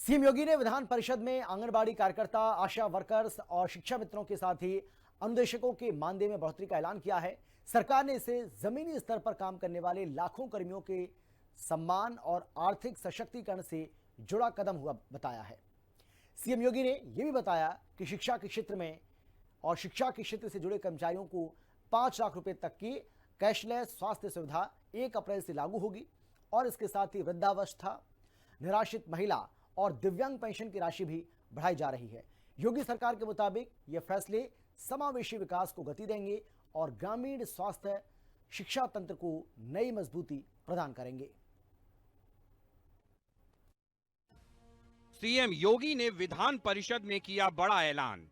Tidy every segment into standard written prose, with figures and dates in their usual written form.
CM योगी ने विधान परिषद में आंगनबाड़ी कार्यकर्ता, आशा वर्कर्स और शिक्षा मित्रों के साथ ही अनुदेशकों के मानदेय में बढ़ोतरी का ऐलान किया है। सरकार ने इसे जमीनी स्तर पर काम करने वाले लाखों कर्मियों के सम्मान और आर्थिक सशक्तिकरण से जुड़ा कदम हुआ बताया है। सीएम योगी ने यह भी बताया कि शिक्षा के क्षेत्र से जुड़े कर्मचारियों को 5 लाख रुपए तक की कैशलेस स्वास्थ्य सुविधा 1 अप्रैल से लागू होगी और इसके साथ ही वृद्धावस्था, निराश्रित महिला और दिव्यांग पेंशन की राशि भी बढ़ाई जा रही है। योगी सरकार के मुताबिक ये फैसले समावेशी विकास को गति देंगे और ग्रामीण स्वास्थ्य शिक्षा तंत्र को नई मजबूती प्रदान करेंगे। सीएम योगी ने विधान परिषद में किया बड़ा ऐलान।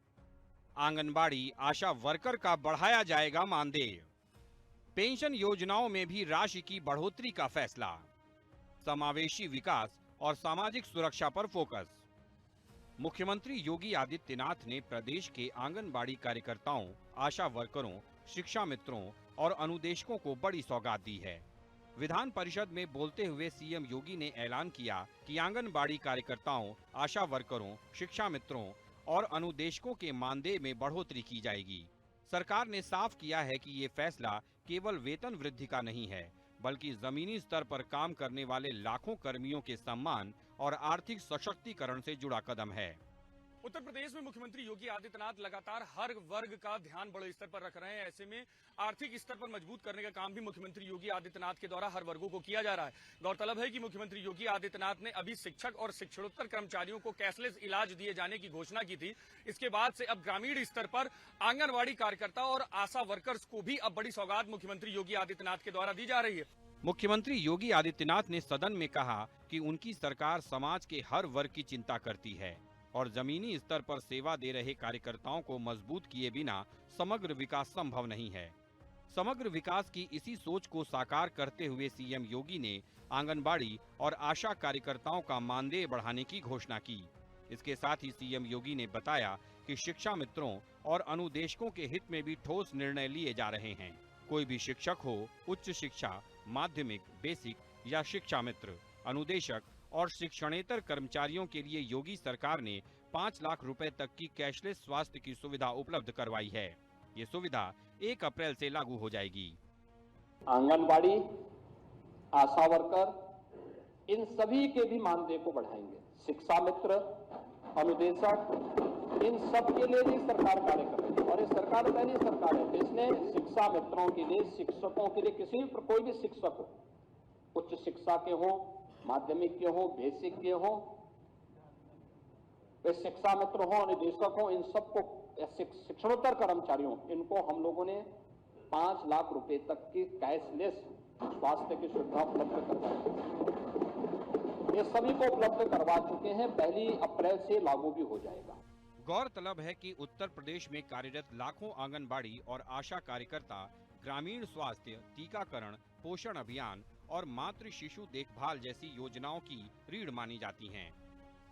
आंगनबाड़ी आशा वर्कर का बढ़ाया जाएगा मानदेय। पेंशन योजनाओं में भी राशि की बढ़ोतरी का फैसला। समावेशी विकास और सामाजिक सुरक्षा पर फोकस। मुख्यमंत्री योगी आदित्यनाथ ने प्रदेश के आंगनबाड़ी कार्यकर्ताओं, आशा वर्करों, शिक्षा मित्रों और अनुदेशकों को बड़ी सौगात दी है। विधान परिषद में बोलते हुए सीएम योगी ने ऐलान किया कि आंगनबाड़ी कार्यकर्ताओं, आशा वर्करों, शिक्षा मित्रों और अनुदेशकों के मानदेय में बढ़ोतरी की जाएगी। सरकार ने साफ किया है कि ये फैसला केवल वेतन वृद्धि का नहीं है, बल्कि जमीनी स्तर पर काम करने वाले लाखों कर्मियों के सम्मान और आर्थिक सशक्तिकरण से जुड़ा कदम है। उत्तर प्रदेश में मुख्यमंत्री योगी आदित्यनाथ लगातार हर वर्ग का ध्यान बड़े स्तर पर रख रहे हैं। ऐसे में आर्थिक स्तर पर मजबूत करने का काम भी मुख्यमंत्री योगी आदित्यनाथ के द्वारा हर वर्गों को किया जा रहा है। गौरतलब है कि मुख्यमंत्री योगी आदित्यनाथ ने अभी शिक्षक और शिक्षणोत्तर कर्मचारियों को कैशलेस इलाज दिए जाने की घोषणा की थी। इसके बाद से अब ग्रामीण स्तर पर आंगनबाड़ी कार्यकर्ता और आशा वर्कर्स को भी अब बड़ी सौगात मुख्यमंत्री योगी आदित्यनाथ के द्वारा दी जा रही है। मुख्यमंत्री योगी आदित्यनाथ ने सदन में कहा कि उनकी सरकार समाज के हर वर्ग की चिंता करती है और जमीनी स्तर पर सेवा दे रहे कार्यकर्ताओं को मजबूत किए बिना समग्र विकास संभव नहीं है। समग्र विकास की इसी सोच को साकार करते हुए सीएम योगी ने आंगनबाड़ी और आशा कार्यकर्ताओं का मानदेय बढ़ाने की घोषणा की। इसके साथ ही सीएम योगी ने बताया कि शिक्षा मित्रों और अनुदेशकों के हित में भी ठोस निर्णय लिए जा रहे हैं। कोई भी शिक्षक हो, उच्च शिक्षा, माध्यमिक, बेसिक या शिक्षा मित्र, अनुदेशक और शिक्षणेतर कर्मचारियों के लिए योगी सरकार ने 5 लाख रुपए तक की कैशलेस स्वास्थ्य की सुविधा उपलब्ध करवाई है। ये सुविधा 1 अप्रैल से लागू हो जाएगी। आंगनबाड़ी, आशा वर्कर, इन सभी के भी मानदेय को बढ़ाएंगे। शिक्षा मित्र, अनुदेशक, इन सब के लिए भी सरकार कार्य कर रही है और ये सरकार पहली सरकार है जिसने शिक्षा मित्रों के लिए, शिक्षकों के लिए, कोई भी शिक्षक हो, उच्च शिक्षा के हो, माध्यमिक के हो, बेसिक के हो, वे शिक्षा मित्र हो, अनुदेशक हो, इन सबको, शिक्षणोत्तर कर्मचारियों, इनको हम लोगों ने 5 लाख रुपए तक की कैशलेस स्वास्थ्य की सुविधा उपलब्ध करवाई। ये सभी को उपलब्ध करवा चुके हैं। 1 अप्रैल से लागू भी हो जाएगा। गौरतलब है कि उत्तर प्रदेश में कार्यरत लाखों आंगनबाड़ी और आशा कार्यकर्ता ग्रामीण स्वास्थ्य, टीकाकरण, पोषण अभियान और मातृ शिशु देखभाल जैसी योजनाओं की रीढ़ मानी जाती हैं।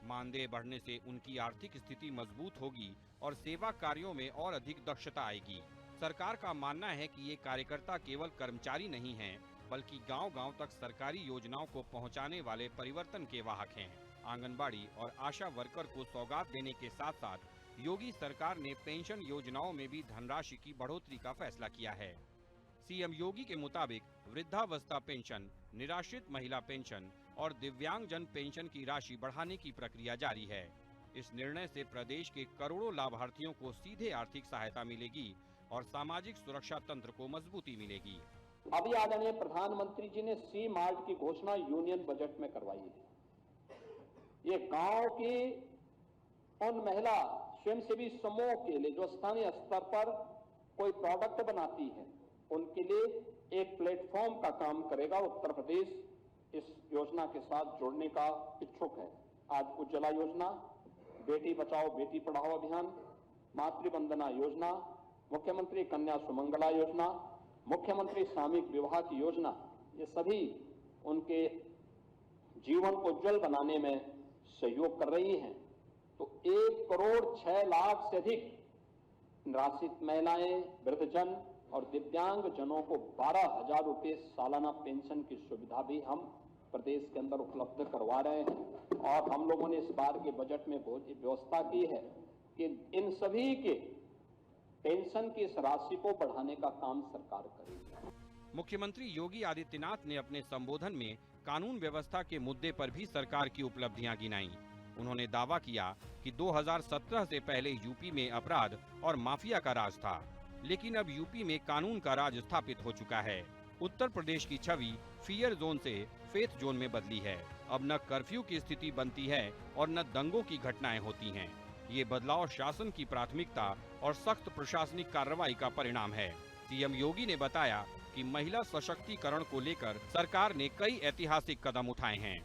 मानदेय बढ़ने से उनकी आर्थिक स्थिति मजबूत होगी और सेवा कार्यों में और अधिक दक्षता आएगी। सरकार का मानना है कि ये कार्यकर्ता केवल कर्मचारी नहीं हैं, बल्कि गांव-गांव तक सरकारी योजनाओं को पहुंचाने वाले परिवर्तन के वाहक हैं। आंगनबाड़ी और आशा वर्कर को सौगात देने के साथ साथ योगी सरकार ने पेंशन योजनाओं में भी धनराशि की बढ़ोतरी का फैसला किया है। सीएम योगी के मुताबिक वृद्धावस्था पेंशन, निराश्रित महिला पेंशन और दिव्यांग जन पेंशन की राशि बढ़ाने की प्रक्रिया जारी है। इस निर्णय से प्रदेश के करोड़ों लाभार्थियों को सीधे आर्थिक सहायता मिलेगी और सामाजिक सुरक्षा तंत्र को मजबूती मिलेगी। अभी आदरणीय प्रधानमंत्री जी ने सी मार्ट की घोषणा यूनियन बजट में करवाई है। ये गांव की उन महिला स्वयंसेवी समूह के लिए जो स्थानीय स्तर पर कोई प्रोडक्ट बनाती है, उनके लिए एक प्लेटफॉर्म का काम करेगा। उत्तर प्रदेश इस योजना के साथ जुड़ने का इच्छुक है। आज उज्ज्वला योजना, बेटी बचाओ बेटी पढ़ाओ अभियान, मातृ वंदना योजना, मुख्यमंत्री कन्या सुमंगला योजना, मुख्यमंत्री सामूहिक विवाह की योजना, ये सभी उनके जीवन को उज्जवल बनाने में सहयोग कर रही हैं। तो 1 करोड़ 6 लाख से अधिक निराश्रित महिलाएं, वृद्धजन और दिव्यांग जनों को 12,000 रुपए सालाना पेंशन की सुविधा भी हम प्रदेश के अंदर उपलब्ध करवा रहे हैं। और हम लोगों ने इस बार के बजट में व्यवस्था की है कि इन सभी के पेंशन की इस राशि को बढ़ाने का काम सरकार करेगी। मुख्यमंत्री योगी आदित्यनाथ ने अपने संबोधन में कानून व्यवस्था के मुद्दे पर भी सरकार की उपलब्धियां गिनाई। उन्होंने दावा किया कि 2017 से पहले यूपी में अपराध और माफिया का राज था, लेकिन अब यूपी में कानून का राज स्थापित हो चुका है। उत्तर प्रदेश की छवि फियर जोन से फेथ जोन में बदली है। अब न कर्फ्यू की स्थिति बनती है और न दंगों की घटनाएं होती हैं। ये बदलाव शासन की प्राथमिकता और सख्त प्रशासनिक कार्रवाई का परिणाम है। सीएम योगी ने बताया कि महिला सशक्तिकरण को लेकर सरकार ने कई ऐतिहासिक कदम उठाए हैं।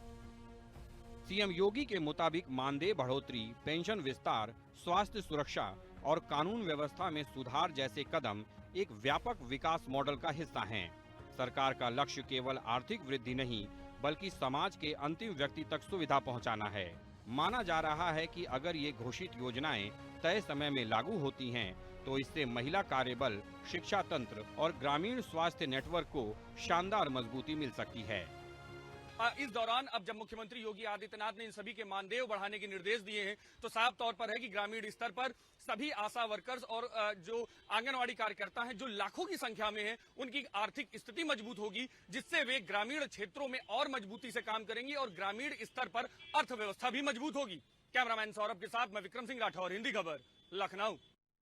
सीएम योगी के मुताबिक मानदेय बढ़ोतरी, पेंशन विस्तार, स्वास्थ्य सुरक्षा और कानून व्यवस्था में सुधार जैसे कदम एक व्यापक विकास मॉडल का हिस्सा हैं। सरकार का लक्ष्य केवल आर्थिक वृद्धि नहीं, बल्कि समाज के अंतिम व्यक्ति तक सुविधा पहुंचाना है। माना जा रहा है कि अगर ये घोषित योजनाएं तय समय में लागू होती हैं, तो इससे महिला कार्यबल, शिक्षा तंत्र और ग्रामीण स्वास्थ्य नेटवर्क को शानदार मजबूती मिल सकती है। इस दौरान अब जब मुख्यमंत्री योगी आदित्यनाथ ने इन सभी के मानदेय बढ़ाने के निर्देश दिए हैं, तो साफ तौर पर है कि ग्रामीण स्तर पर सभी आशा वर्कर्स और जो आंगनवाड़ी कार्यकर्ता हैं, जो लाखों की संख्या में हैं, उनकी आर्थिक स्थिति मजबूत होगी, जिससे वे ग्रामीण क्षेत्रों में और मजबूती से काम करेंगी और ग्रामीण स्तर पर अर्थव्यवस्था भी मजबूत होगी। कैमरामैन सौरभ के साथ मैं विक्रम सिंह राठौर, हिंदी खबर, लखनऊ।